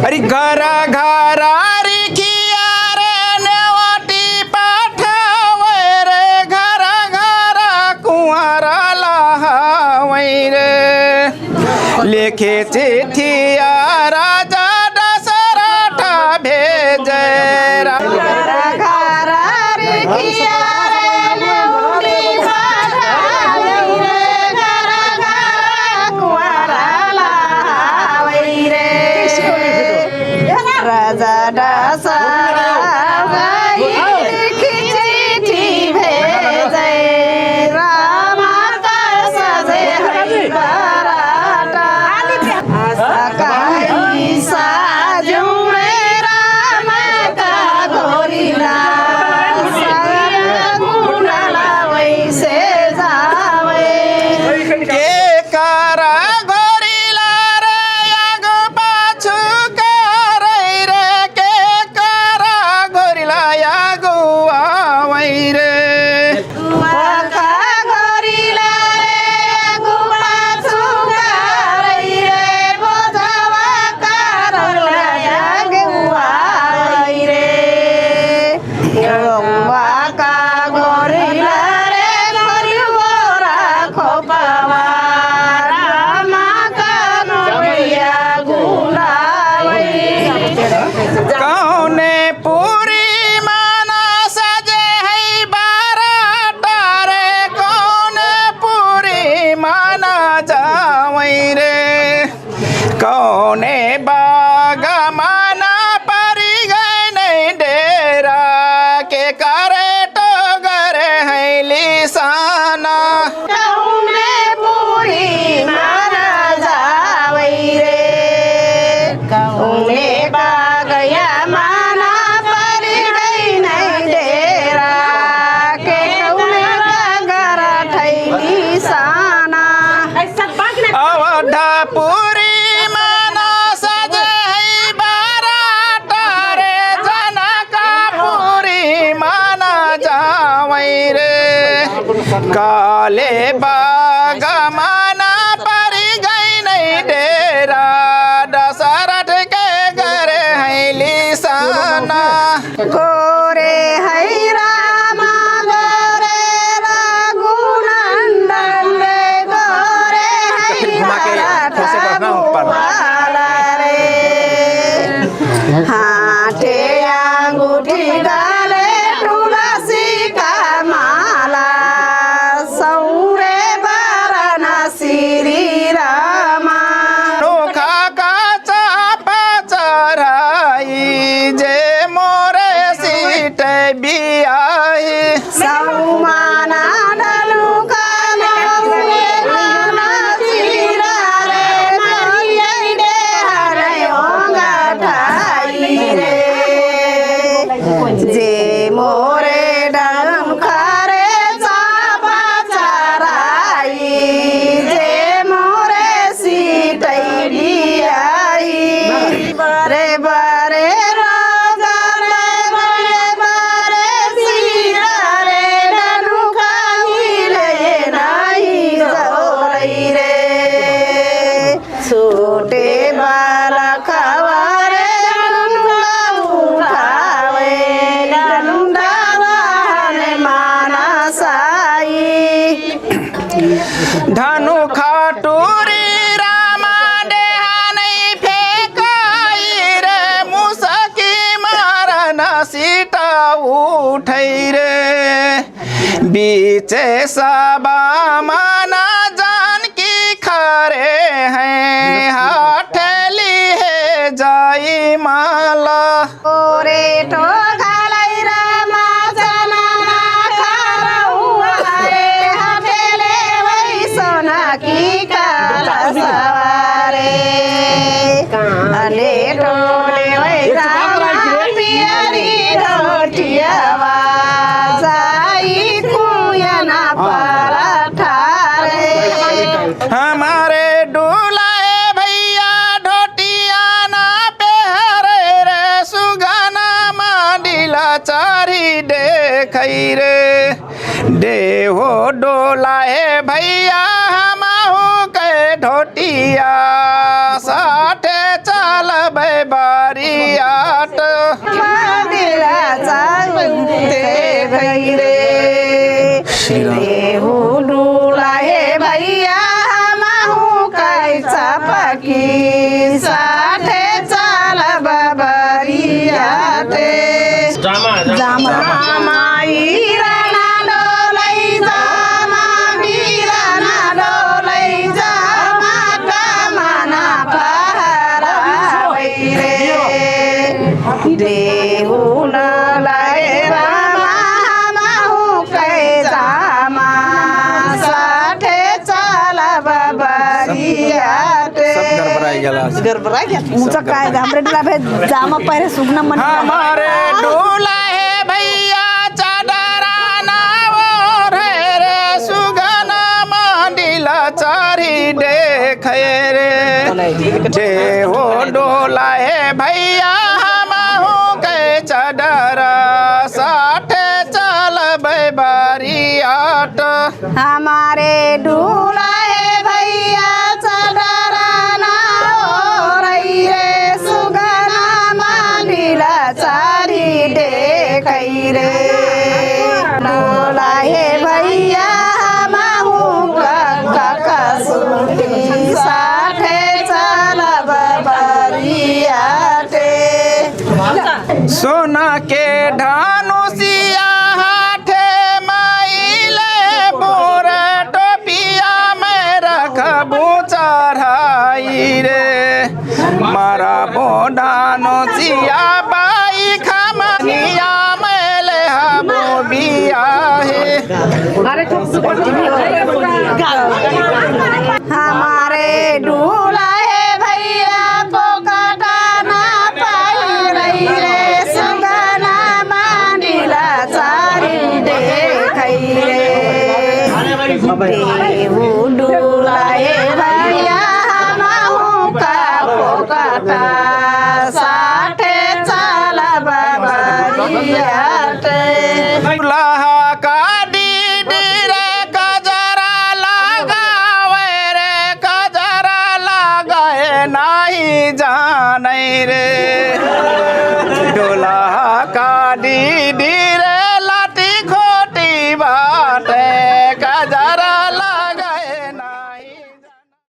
अरे घरा घरा रिखिया रे नेवाटी पाठावै रे घरा घरा कुंवारा लहावै रे लेखे चिठिया राजा दशरथ भेजे घरा घरा रिखिया राजा दशरथ चिठी भेजे राम सजे सकाई साजू में राम का गोरीला वैसे जावे के करा गोरीला रे आगो पाछू करे रे के करा गोरीला आगो आवै रे का गोरीला रे गुआ सुगारई रे बोझवा करलया गुआई रे गौवा का गोरीला रे गोरीवरा खोपवा रामा का गोरिया गुलावई कौने पूरी माना सजे है बारात रे कौने पूरी माना जावै रे कौने बाग माना परी गए नहीं डेरा के करे तो गरे है लिसाना कौने पूरी माना जावै रे कौने बागया माना परी गई नहीं डेरा के कौने घर ठैली साना अवधपुरी माना सजे है बारात रे जनकपुरी माना जावै रे काले बाग माना परी गई नहीं डेरा दशरथ के घर है लिसाना गोरे है रामा गोरे रघुनंदन रे गोरे है रघुवाला रे हाथे अंगूठी डाले तुलसी का माला सौरे वाराणसी रामा नोखा का चापा चढ़ाई जे मोरे सीट बियाही सौमाना डलू का मौरे माना चीरा रे करियै डे हरे होंगा ठाई रे जे मोरे डलम खारे चापा चराई जे मोरे सीटै बियाई बरे बरे राजा रे बरे बरे सीरा रे डलू खाइले नाही जौरै रे छोटे बाला खवारे उठावे डलुंडा वाहने माना साई धनु खाटूरी रामा देहा नहीं फेकाई रे मुसकी मारना सीता उठै रे बीचे सबा माना जानकी खरे हैं हथेली है जाई माला ओरे तो घालै रामा जनाना खारौआ रे हथेले वै सोना की काला सवारे अले डोले वै रामा पियरी रोटियावा जाई कुयना पराठा रे हमारे डोलाए भैया ढोटिया ना पहरे रे सुगाना देहु डुलाए भैया हमहु कैसा पकी साथे चल बबरियाते जामा वीराना डोलै जामा वीराना डोलै जामा कामना पहरावै रे देहु डोलाए रामा हमहु कैजामा साथे चल बबरियाते गड़बड़ाई गया ऊंचा काय हमरे डुला भे जामा पहरे सुगना मन हमारे डुलाए भैया चादरा ना ओढ़े रे सुगना मंडिला चारी देखे रे देहु डोलाए भैया हमहु के चादरा साथे चलबै बारियाट हमारे डुलाए भैया चादरा ना ओढ़ै रे सुगना मंडिला चारी देखै रे डोलाए भैया हमहु काका सुटी साथे चलब बबरियाते सोना के धनुषिया हाथे माइले बोर टोपिया में रखबू चढ़ाई रे मारा बोडानुषिया बाई खमनिया में ले हबो बियाहे हमारे डुलाए भैया पोकटा ना पहिरै रे सुगना मंडिला चारी देखै रे देहु डुलाए भैया हमहु का पोकटा साथे चलब बबरियाते दुल्हा का दीदी रे कजरा लगावे रे कजरा लगाए नाही जाने रे दुल्हा का दीदी